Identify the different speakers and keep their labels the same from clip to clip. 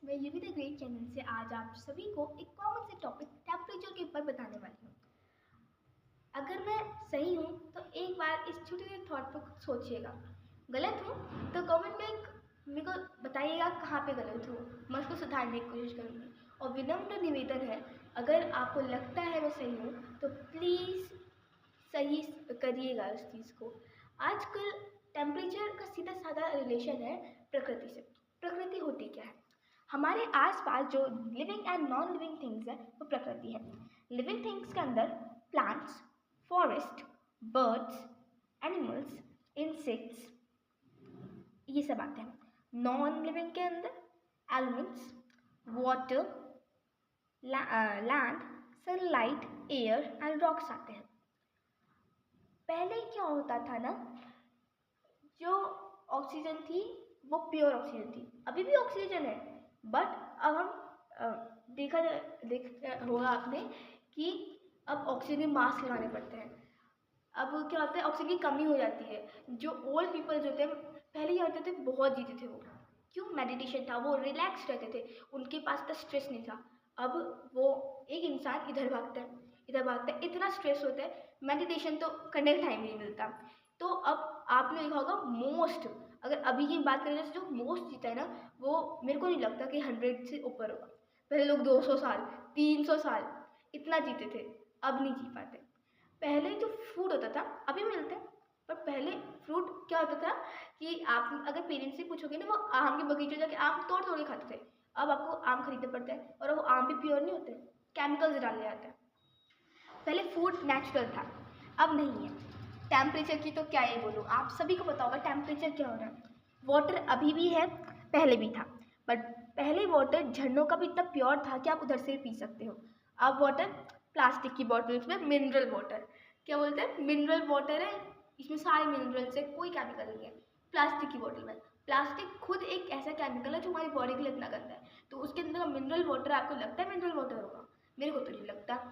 Speaker 1: मैं UV the great channel से आज आप सभी को एक कॉमन से टॉपिक टेम्परेचर के ऊपर बताने वाली हूँ। अगर मैं सही हूँ तो एक बार इस छोटे से थॉट पर कुछ सोचिएगा। गलत हूँ तो कमेंट में मेरे को बताइएगा कहाँ पे गलत हूँ, मैं उसको सुधारने की कोशिश करूँगी। और विनम्र निवेदन है, अगर आपको लगता है मैं सही हूँ तो प्लीज़ सही करिएगा उस चीज़ को। आजकल टेम्परेचर का सीधा साधा रिलेशन है प्रकृति से। प्रकृति होती क्या है? हमारे आसपास जो living and non living things है वो प्रकृति है। लिविंग थिंग्स के अंदर plants, forest, birds, animals, insects, ये सब आते हैं। नॉन लिविंग के अंदर elements, water, land, sunlight, air and rocks आते हैं। पहले क्या होता था ना, जो ऑक्सीजन थी वो प्योर ऑक्सीजन थी। अभी भी ऑक्सीजन है, बट अब हम देख होगा आपने कि अब ऑक्सीजन के मास्क लगाने पड़ते हैं। अब क्या होता है, ऑक्सीजन की कमी हो जाती है। जो ओल्ड पीपल जो थे पहले क्या होते थे, बहुत जीते थे वो। क्यों? मेडिटेशन था, वो रिलैक्स रहते थे, उनके पास इतना स्ट्रेस नहीं था। अब वो एक इंसान इधर भागता है इधर भागता है, इतना स्ट्रेस होता है, मेडिटेशन तो करने का टाइम नहीं मिलता। तो अब आपने देखा होगा मोस्ट, अगर अभी की बात करें जो मोस्ट जीता है ना, वो मेरे को नहीं लगता कि 100 से ऊपर होगा। पहले लोग 200 साल, 300 साल इतना जीते थे, अब नहीं जी पाते। पहले जो फ्रूट होता था, अभी मिलते हैं, पर पहले फ्रूट क्या होता था कि आप अगर पेरेंट्स से पूछोगे ना, वो आम के बगीचे जाके आम तोड़ तोड़ के खाते थे। अब आपको आम खरीदना पड़ता है, और वो आम भी प्योर नहीं होते, केमिकल्स डाले जाते हैं। पहले फूड नेचुरल था, अब नहीं है। टेम्परेचर की तो क्या ही बोलूँ, आप सभी को पता होगा टेम्परेचर क्या हो रहा है। वाटर अभी भी है, पहले भी था, बट पहले वाटर झरनों का भी इतना प्योर था कि आप उधर से पी सकते हो। अब वाटर प्लास्टिक की बॉटल्स में, मिनरल वाटर, क्या बोलते हैं, मिनरल वाटर है, इसमें सारे मिनरल्स है, कोई केमिकल नहीं है। प्लास्टिक की बॉटल में, प्लास्टिक खुद एक ऐसा केमिकल है जो हमारी बॉडी के लिए इतना गंदा है, तो उसके अंदर का मिनरल वाटर आपको लगता है मिनरल वाटर होगा? मेरे को तो नहीं लगता।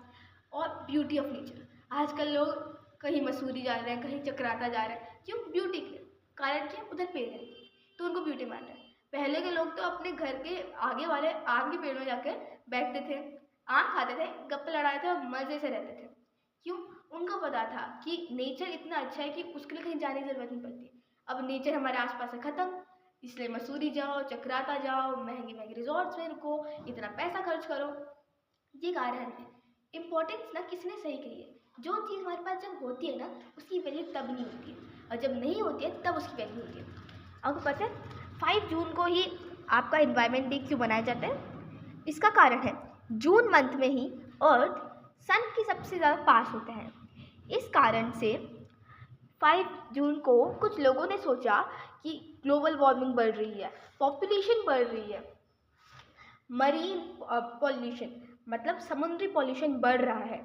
Speaker 1: और ब्यूटी ऑफ नेचर, आजकल लोग कहीं मसूरी जा रहे हैं, कहीं चक्राता जा रहे हैं, क्यों? ब्यूटी के लिए। कारण क्या? उधर पेड़ है तो उनको ब्यूटी मान रहे हैं। पहले के लोग तो अपने घर के आगे वाले आम के पेड़ में जाकर बैठते थे, आम खाते थे, गप्पे लड़ाते थे और मजे से रहते थे। क्यों? उनको पता था कि नेचर इतना अच्छा है कि उसके लिए कहीं जाने की जरूरत नहीं पड़ती। अब नेचर हमारे आसपास है खत्म, इसलिए मसूरी जाओ, चक्राता जाओ, महंगे महंगे रिजॉर्ट्स में रुको, इतना पैसा खर्च करो। ये कारण है। इम्पोर्टेंस ना किसी ने सही कही है, जो चीज़ हमारे पास जब होती है ना, उसकी वैल्यू तब नहीं होती है, और जब नहीं होती है तब उसकी वैल्यू होती है। आपको पता है 5 जून को ही आपका इन्वायरमेंट डे क्यों मनाया जाता है? इसका कारण है, जून मंथ में ही अर्थ सन की सबसे ज़्यादा पास होता है। इस कारण से 5 जून को कुछ लोगों ने सोचा कि ग्लोबल वार्मिंग बढ़ रही है, पॉपुलेशन बढ़ रही है, मरीन पॉल्यूशन मतलब समुद्री पॉल्यूशन बढ़ रहा है।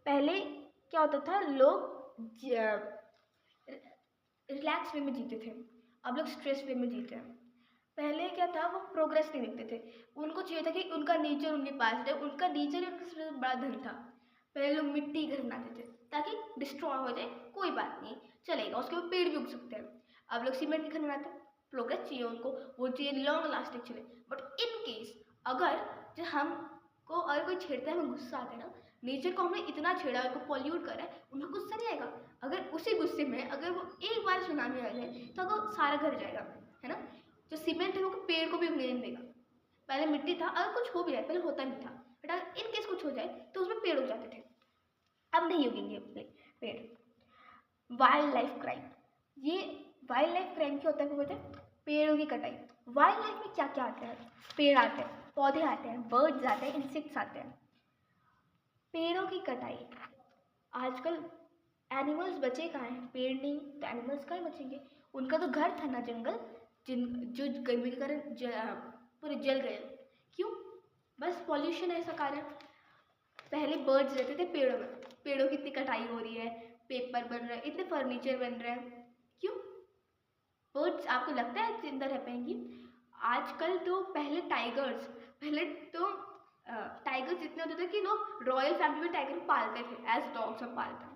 Speaker 1: पहले क्या होता था, लोग रिलैक्स वे में जीते थे, अब लोग स्ट्रेस वे में जीते हैं। पहले क्या था, वो प्रोग्रेस नहीं देखते थे, उनको चाहिए था कि उनका नेचर उनके पास रहे, उनका नेचर ही उनका सबसे बड़ा धन था। पहले लोग मिट्टी घर बनाते थे ताकि डिस्ट्रॉय हो जाए, कोई बात नहीं, चलेगा, उसके ऊपर पेड़ भी उग सकते हैं। अब लोग सीमेंट के घर बनाते हैं, प्रोग्रेस चाहिए उनको, वो चाहिए लॉन्ग लास्टिंग चले। बट इन केस अगर जो हमको अगर कोई छेड़ता है, हमें गुस्सा आता है ना, नेचर को हमने इतना छेड़ा, उनको पॉल्यूट करा है, उनको गुस्सा नहीं आएगा? अगर उसी गुस्से में अगर वो एक बार सुनामी आ जाए तो वो सारा घर जाएगा, है ना? जो सीमेंट है वो पेड़ को भी उगने नहीं देगा। पहले मिट्टी था, अगर कुछ हो भी जाए, पहले होता नहीं था, बट अगर इन केस कुछ हो जाए तो उसमें पेड़ उग जाते थे, अब नहीं उगेंगे पेड़। वाइल्ड लाइफ क्राइम, ये वाइल्ड लाइफ क्राइम क्या होता है बोलते हैं? पेड़ों की कटाई। वाइल्ड लाइफ में क्या क्या आता है? पेड़ आते हैं, पौधे आते हैं, बर्ड्स आते हैं, इंसेक्ट्स आते हैं। पेड़ों की कटाई, आजकल एनिमल्स बचे कहाँ हैं? पेड़ नहीं तो एनिमल्स कहाँ बचेंगे? उनका तो घर था ना जंगल, जो गर्मी के कारण पूरे जल गए। क्यों? बस पॉल्यूशन है इसका कारण। पहले बर्ड्स रहते थे पेड़ों में, पेड़ों की इतनी कटाई हो रही है, पेपर बन रहे हैं, इतने फर्नीचर बन रहे हैं। क्यों? बर्ड्स आपको लगता है जिंदा रह पाएंगी? आजकल तो पहले तो टाइगर्स इतने होते थे कि लोग रॉयल फैमिली में टाइगर को पालते थे, एज डॉग्स हम पालते हैं।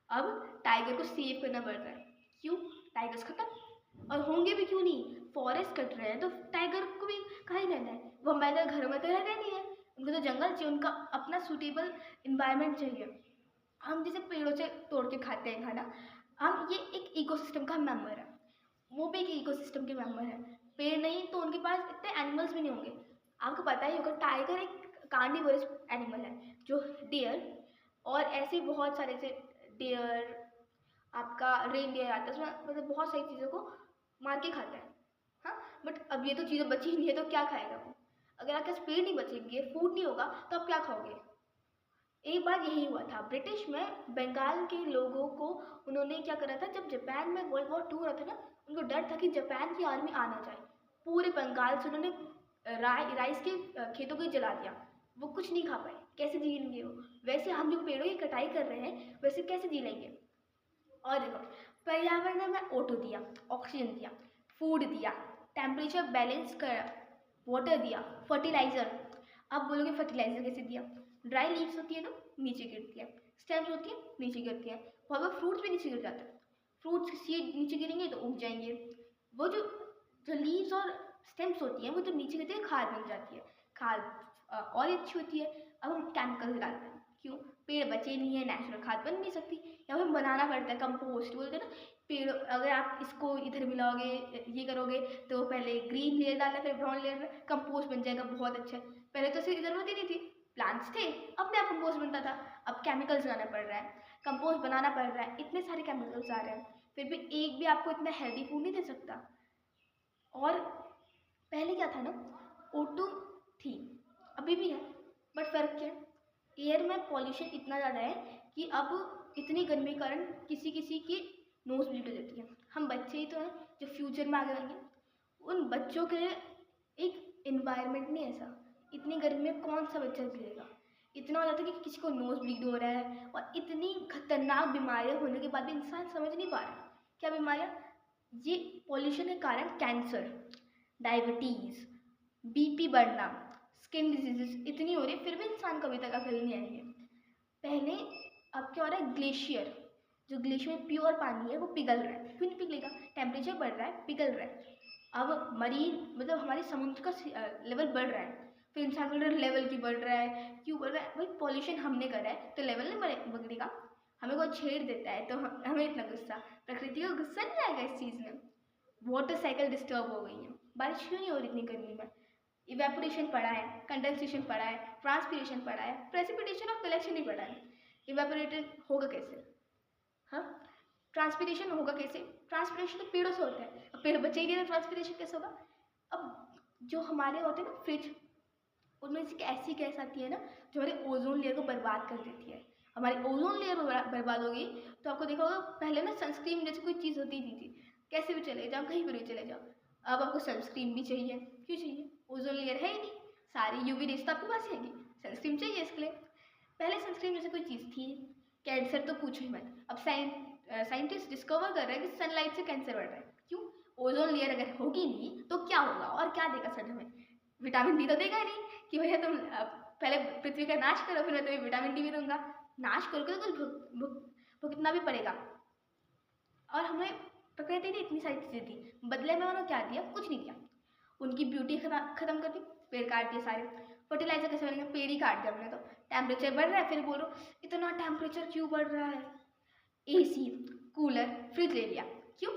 Speaker 1: अब टाइगर को सेव करना पड़ रहा है। क्यों? टाइगर्स खत्म, और होंगे भी क्यों नहीं, फॉरेस्ट कट रहे हैं तो टाइगर को भी कहीं रहना है, वो हमारे घरों में तो रहते नहीं है, उनको तो जंगल चाहिए, उनका अपना सूटेबल इन्वायरमेंट चाहिए। हम जैसे पेड़ों से तोड़ के खाते हैं खाना, हम ये एक इकोसिस्टम का मेंबर है, वो भी एक इकोसिस्टम के मेंबर है। पेड़ नहीं तो उनके पास इतने एनिमल्स भी नहीं होंगे। आपको पता ही होगा टाइगर एक कार्निवोरस एनिमल है, जो डियर और ऐसे बहुत सारे से डियर, आपका रेनडियर आता है, उसमें मतलब बहुत सारी चीज़ों को मार के खाता है। हाँ, बट अब ये तो चीज़ें बची नहीं है तो क्या खाएगा वो? अगर आपके पास पेड़ नहीं बचेंगे, फूड नहीं होगा, तो आप क्या खाओगे? एक बार यही हुआ था ब्रिटिश में बंगाल के लोगों को, उन्होंने क्या करा था, जब जापान में वर्ल्ड वॉर 2 हो रहा था ना, उनको डर था कि जापान की आर्मी आ ना जाए, पूरे बंगाल से उन्होंने राइस के खेतों को ही जला दिया। वो कुछ नहीं खा पाए, कैसे जी लेंगे वो? वैसे हम जो पेड़ों की कटाई कर रहे हैं, वैसे कैसे जी लेंगे? और देखो, पर्यावरण ने हमें O2 दिया, ऑक्सीजन दिया, फूड दिया, टेम्परेचर बैलेंस कर, वाटर दिया, फर्टिलाइजर। अब बोलोगे फर्टिलाइजर कैसे दिया? ड्राई लीव्स होती है ना, नीचे गिरती है, स्टेम्स होती है, नीचे गिरती है, बहुत बार फ्रूट्स भी नीचे गिर जाते हैं। फ्रूट्स सीड नीचे गिरेंगे तो उग जाएंगे। वो जो जो लीव्स और स्टेम्स होती हैं, वो जब नीचे गिरती है खाद बन जाती है। खाद और अच्छी होती है। अब हम केमिकल्स डालते हैं, क्यों? पेड़ बचे नहीं है, नेचुरल खाद बन नहीं सकती, या फिर बनाना पड़ता है, कंपोस्ट बोलते हैं ना। पेड़ अगर आप इसको इधर मिलाओगे, ये करोगे, तो पहले ग्रीन लेयर डालना, फिर ब्राउन लेयर, कंपोस्ट बन जाएगा, बहुत अच्छा है। पहले तो इसकी जरूरत ही नहीं थी, प्लांट्स थे, अपने आप कंपोस्ट बनता था। अब केमिकल्स बनाना पड़ रहा है, कंपोस्ट बनाना पड़ रहा है, इतने सारे केमिकल्स आ रहे हैं, फिर भी एक भी आपको इतना हेल्दी फूड नहीं दे सकता। और पहले क्या था ना, O2 थी, अभी भी है, बट फ़र्क क्या है? एयर में पॉल्यूशन इतना ज़्यादा है कि अब इतनी गर्मी के कारण किसी किसी की नोज ब्लीड हो जाती है। हम बच्चे ही तो हैं जो फ्यूचर में आगे आएंगे, उन बच्चों के लिए एक इन्वायरमेंट नहीं ऐसा। इतनी गर्मी में कौन सा बच्चा जिएगा? इतना हो जाता है कि किसी को नोज ब्लीड हो रहा है, और इतनी खतरनाक बीमारियां होने के बाद भी इंसान समझ नहीं पा रहा क्या बीमारियां। ये पॉल्यूशन के कारण कैंसर, डायबिटीज़, बीपी बढ़ना, स्किन डिजीजेस इतनी हो रही है, फिर भी इंसान को अभी तक अकल नहीं आई है। पहले अब क्या हो रहा है, ग्लेशियर, जो ग्लेशियर में प्योर पानी है वो पिघल रहा है, क्यों नहीं पिघलेगा? टेम्परेचर बढ़ रहा है, पिघल रहा है। अब मरीन मतलब हमारे समुद्र का लेवल बढ़ रहा है, फिर इंसान बोल रहा है लेवल क्यों बढ़ रहा है, क्यों बढ़ रहा है? भाई पॉल्यूशन हमने करा है तो लेवल नहीं बढ़ेगा। हमें कोई छेड़ देता है तो हमें इतना गुस्सा, प्रकृति को गुस्सा नहीं आएगा इस चीज़ में? वाटर साइकिल डिस्टर्ब हो गई है, बारिश क्यों नहीं हो रही इतनी गर्मी में? इवेपोरेशन पड़ा है, कंडेंसेशन पड़ा है, ट्रांसपिरेशन पड़ा है, प्रेसिपिटेशन और कलेक्शन ही पड़ा है। इवेपोरेटेड होगा कैसे? हाँ, ट्रांसपिरेशन होगा कैसे? ट्रांसपिरेशन तो पेड़ों से होता है, अब पेड़ बचे ही नहीं तो ट्रांसपिरेशन कैसे होगा? अब जो हमारे होते हैं ना फ्रिज, उनमें से एक ऐसी गैस आती है ना जो हमारे ओजोन लेयर को बर्बाद कर देती है। हमारी ओजोन लेयर बर्बाद होगी तो आपको देखा होगा, पहले ना सनस्क्रीन जैसी कोई चीज़ होती नहीं थी, कैसे भी चले जाओ, कहीं पर भी चले जाओ, अब आपको सनस्क्रीन भी चाहिए। क्यों चाहिए? ओजोन लेयर है ही नहीं, सारी यूवी रेस तो आपके पास ही आएगी, सनस्क्रीन चाहिए इसके लिए। पहले सनस्क्रीन जैसे कोई चीज़ थी, कैंसर तो पूछो ही मत। अब साइंटिस्ट डिस्कवर कर रहे हैं कि सनलाइट से कैंसर बढ़ रहा है, क्यों? ओजोन लेयर अगर होगी नहीं तो क्या होगा, और क्या देगा सन हमें? विटामिन डी तो देगा ही नहीं कि भैया तुम पहले पृथ्वी का नाश करो फिर मैं तुम्हें विटामिन डी भी दूंगा। नाश करोगे तो कुछ भुगतना भी पड़ेगा। और हमें प्रकृति ने इतनी सारी चीज़ें दी, बदले में उन्होंने क्या दिया? कुछ नहीं दिया। उनकी ब्यूटी खत्म कर दी, पेड़ काट दिए सारे। फर्टिलाइजर कैसे बनेंगे? पेड़ ही काट दिया हमने तो। टेम्परेचर बढ़ रहा है, फिर बोलो इतना टेम्परेचर क्यों बढ़ रहा है? AC, कूलर, फ्रिज ले लिया, क्यों?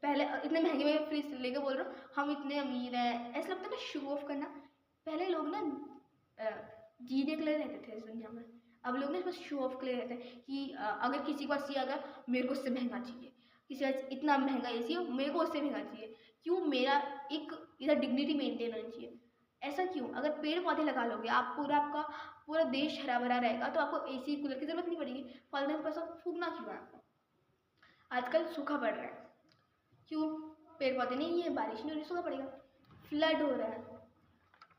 Speaker 1: पहले इतने महंगे महंगे फ्रिज लेके बोल रहे हो हम इतने अमीर हैं, ऐसा लगता है ना शो ऑफ करना। पहले लोग ना जीने के लिए रहते थे इस दुनिया में, अब लोग ना बस शो ऑफ के लिए रहते हैं कि अगर किसी के पास ये अगर मेरे को उससे महंगा चाहिए, किसी का इतना महंगा AC हो मेरे को उससे महंगा चाहिए, क्यों? मेरा एक इधर डिग्निटी मेंटेन होनी चाहिए। ऐसा क्यों? अगर पेड़ पौधे लगा लोगे आप, पूरा आपका पूरा देश हरा भरा रहेगा, तो आपको AC कूलर की जरूरत नहीं पड़ेगी। फालतू में पैसा फूकना क्यों है आपको? आजकल सूखा पड़ रहा है, क्यों? पेड़ पौधे नहीं है, बारिश नहीं हो रही, सूखा पड़ेगा। फ्लड हो रहा है,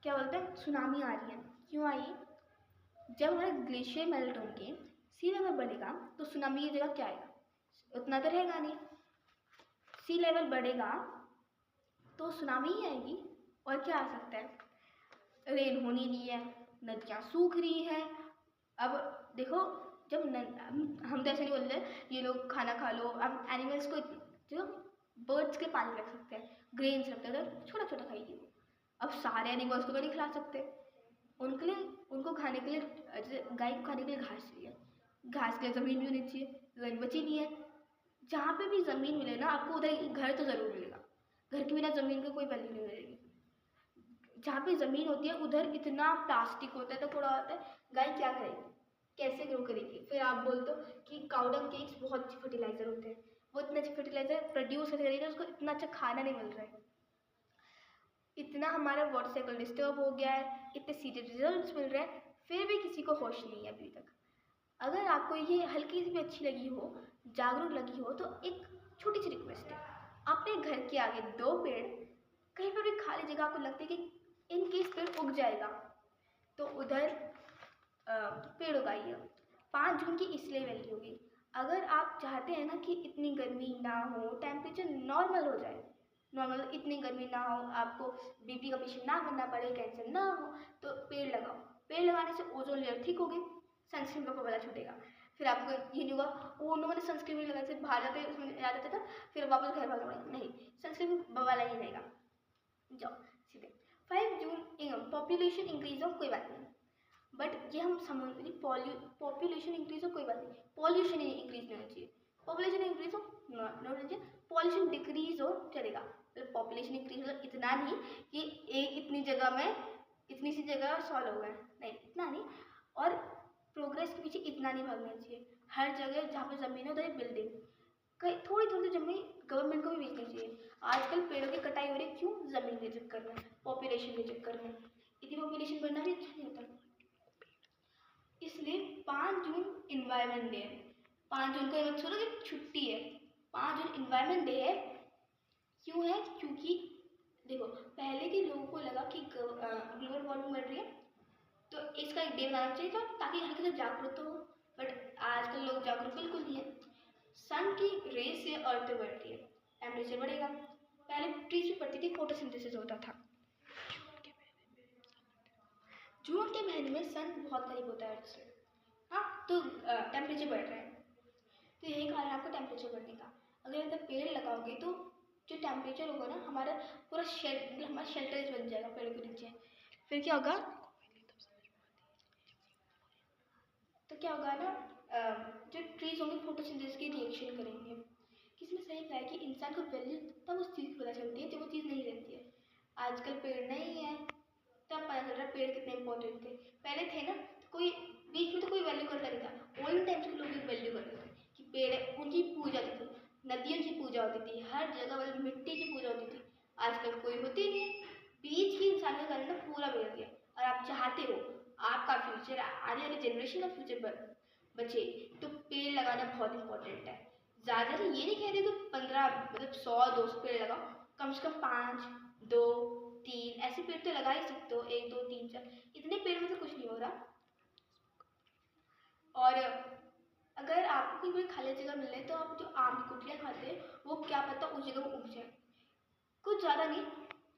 Speaker 1: क्या बोलते हैं, सुनामी आ रही है, क्यों आई? जब हमारे ग्लेशियर मेल्ट होंगे, सी लेवल बढ़ेगा, तो सुनामी की जगह क्या आएगा? उतना तो रहेगा नहीं। सी लेवल बढ़ेगा तो सुनामी ही आएगी, और क्या आ सकता है? रेन होनी नहीं है, नदियाँ सूख रही हैं। अब देखो, जब हम तो ऐसे नहीं बोलते ये लोग खाना खा लो, हम एनिमल्स को जो बर्ड्स के पानी रख सकते हैं, ग्रेन्स रखते हैं, तो छोटा छोटा खाइए, अब सारे एनिमल्स को तो नहीं खिला सकते, उनके लिए उनको खाने के लिए, जैसे गाय को खाने के लिए घास चाहिए, घास के लिए ज़मीन भी होनी चाहिए, ज़मीन बची नहीं है। जहाँ पे भी ज़मीन मिले ना आपको उधर घर तो ज़रूर मिलेगा, घर के बिना ज़मीन का कोई वैल्यू नहीं मिलेगी। जहाँ पे ज़मीन होती है उधर इतना प्लास्टिक होता है, तो कूड़ा होता है, गाय क्या करेगी, कैसे ग्रो करेगी। फिर आप बोलते हो कि काउ डंग केक्स बहुत अच्छे फर्टिलाइज़र होते हैं, वो इतने अच्छे फर्टिलाइज़र प्रोड्यूस करेगी तो उसको इतना अच्छा खाना नहीं मिल रहा है। इतना हमारा वाटर साइकिल डिस्टर्ब हो गया है, इतने सीधे रिजल्ट्स मिल रहे हैं, फिर भी किसी को होश नहीं है अभी तक। अगर आपको ये हल्की सी भी अच्छी लगी हो, जागरूक लगी हो, तो एक छोटी सी रिक्वेस्ट है, अपने घर के आगे 2 पेड़, कहीं पर भी खाली जगह आपको लगता है कि इन केस पेड़ उग जाएगा तो उधर पेड़ उगाइए। 5 जून की इसलिए वैल्यू होगी, अगर आप चाहते हैं ना कि इतनी गर्मी ना हो, टेम्परेचर नॉर्मल हो जाए, नॉर्मल इतनी गर्मी ना हो, आपको बीपी का पेशेंट ना बनना पड़े, कैंसर ना हो, तो पेड़ लगाओ। पेड़ लगाने से ओजोन लेयर ठीक होगी, सनस्क्रीन का पबला छूटेगा। फिर आपको ये नहीं होगा वो उन्होंने सनस्क्रीन नहीं लगाई, से बाहर जाते उसमें याद आता था, फिर वापस घर भागना पड़ेगा, नहीं, सनस्क्रीन बवाला ही रहेगा। जाओ सीधे। 5 जून पॉपुलेशन इंक्रीज हो, कोई बात नहीं, बट ये हम समझ पॉपुलेशन इंक्रीज हो कोई बात नहीं, पॉल्यूशन इंक्रीज नहीं होना चाहिए। पॉपुलेशन इंक्रीज हो नहीं होना चाहिए, पॉल्यूशन डिक्रीज हो चलेगा। मतलब पॉपुलेशन इंक्रीज मतलब इतना नहीं कि एक इतनी जगह में इतनी सी जगह सॉल्व हो गए, नहीं इतना नहीं, और प्रोग्रेस के पीछे इतना नहीं भागना चाहिए। हर जगह जहाँ पे ज़मीन है उधर बिल्डिंग, कहीं थोड़ी थोड़ी ज़मीन गवर्नमेंट को भी बेचनी चाहिए। आजकल पेड़ों की कटाई हो रही है, क्यों? ज़मीन के चक्कर में, पॉपुलेशन के चक्कर में। इतनी पॉपुलेशन बढ़ना भी अच्छा नहीं होता, इसलिए 5 जून इन्वायरमेंट डे है। 5 जून को मत छोड़ो कि छुट्टी है, 5 जून इन्वायरमेंट डे है। क्यों है? क्योंकि देखो पहले के लोगों को लगा कि ग्लोबल वार्मिंग बढ़ रही है, तो इसका एक डे बनाना चाहिए था ताकि हल्के से जागरूक हो, बट आजकल लोग जागरूक बिल्कुल नहीं है। सन की रेस से अर्थ बढ़ रही है, टेम्परेचर बढ़ेगा। पहले ट्रीज पे पड़ती थी, फोटोसिंथेसिस होता था। जून के महीने में सन बहुत करीब होता है अर्थ से, हाँ, तो टेम्परेचर बढ़ रहा है, तो यही कारण है आपको टेम्परेचर बढ़ने का। अगर एकदम पेड़ लगाओगे तो जो टेम्परेचर होगा ना हमारा पूरा मतलब हमारा शेल्टर बन जाएगा पेड़ के नीचे। फिर क्या होगा, तो क्या होगा ना, जो ट्रीज होंगे फोटोसिंथेसिस की रिएक्शन करेंगे। किसी ने सही कहा है कि इंसान को वैल्यू तब उस चीज़ की पता चलती है जब वो चीज़ नहीं रहती है। आजकल पेड़ नहीं है तब पता चल रहा है पेड़ कितने इंपॉर्टेंट थे। पहले थे ना तो कोई बीच में तो कोई वैल्यू करता नहीं था, ओल्ड टाइम्स के लोग भी वैल्यू करते थे कि पेड़ है, उनकी पूजा होती थी, नदियों की पूजा होती थी, हर जगह मतलब मिट्टी की पूजा होती थी। आजकल कोई होती नहीं है, बीच की इंसान के कारण ना पूरा बिगड़ गया। और आप चाहते हो आपका फ्यूचर, आने वाली जनरेशन का फ्यूचर बचे, तो पेड़ लगाना बहुत इंपॉर्टेंट है। ज़्यादा नहीं, ये नहीं कह रहे कि 15 मतलब 100-200 पेड़ लगाओ, कम से कम 5, 2, 3 ऐसे पेड़ तो लगा ही सकते हो, 1, 2, 3, 4, इतने पेड़ में तो कुछ नहीं हो रहा। और अगर आपको कोई खाली जगह मिले तो आप जो आम की गुठलियाँ खाते हैं वो क्या पता उस जगह में उग जाए, कुछ ज़्यादा नहीं,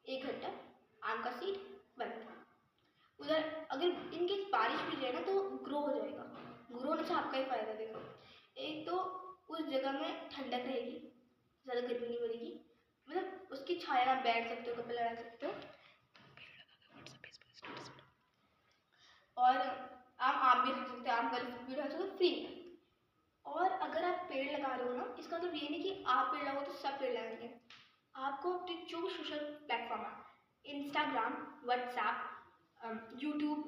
Speaker 1: 1 घंटा आम का सीड बन उधर। अगर इनकेस बारिश भी जाए ना तो ग्रो हो जाएगा, ग्रो होने से आपका ही फायदा। देखो एक तो उस जगह में ठंडक रहेगी, ज़्यादा गर्मी नहीं बढ़ेगी, मतलब उसकी छाया में बैठ सकते हो, कपड़े लगा सकते हो, और आम भी रख सकते हो, आम का भी रख सकते हो फ्री में। और अगर आप पेड़ लगा रहे हो ना, इसका मतलब ये नहीं कि आप पेड़ लगाओ तो सब पेड़ लगाएंगे। आपको अपने जो भी सोशल प्लेटफॉर्म है, इंस्टाग्राम, व्हाट्सएप, यूट्यूब,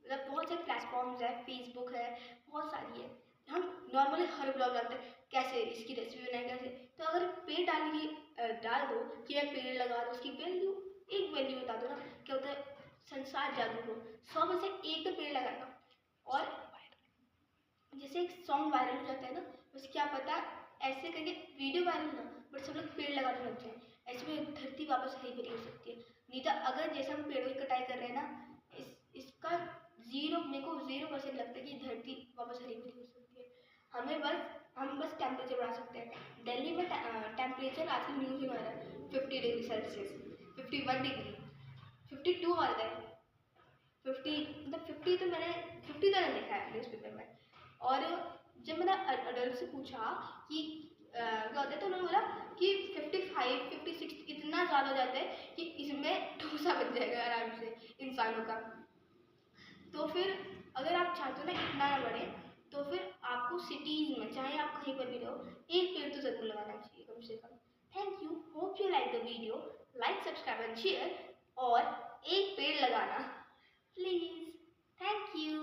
Speaker 1: मतलब बहुत सारे प्लेटफॉर्म्स है, फेसबुक है, बहुत सारी है। हम नॉर्मली हर ब्लॉग डालते हैं कैसे इसकी रेसिपी बनाए कैसे, तो अगर पेड़ डाल दो कि मैं पेड़ लगा रहा हूँ, उसकी वैल्यू, एक वैल्यू बता दो ना, क्या होता है, संसार जागरूक हो, 100 में से एक तो पेड़ लगाएगा। और जैसे एक सॉन्ग वायरल हो जाता है ना, बस क्या पता ऐसे करके वीडियो वायरल ना, बट सब लोग पेड़ लगाने लग जाए, ऐसे में धरती वापस हरी भरी हो सकती है। नहीं तो अगर जैसे हम पेड़ों की कटाई कर रहे हैं ना, इसका मेरे को 0% लगता है कि धरती वापस हरी भरी हो सकती है। हम बस टेम्परेचर बढ़ा सकते हैं। दिल्ली में टेम्परेचर आजकल न्यूज़ में आ रहा है 50 डिग्री सेल्सियस, 51 डिग्री, 52 आ रहा है, 50 मतलब 50 तो मैंने 50 तो नहीं देखा है न्यूज़पेपर में। और जब मैंने अडल्ट से पूछा कि क्या होता है, तो उन्होंने बोला कि 55 56 इतना ज़्यादा हो जाता है कि इसमें डोसा बन जाएगा आराम से इंसानों का। तो फिर अगर आप चाहते हो ना इतना ना बढ़े, तो फिर आपको सिटीज़ में चाहे आप कहीं पर भी रहो, एक पेड़ तो ज़रूर लगाना चाहिए कम से कम। Thank you, hope you like the video, like subscribe and share, और एक पेड़ लगाना प्लीज़। Thank you.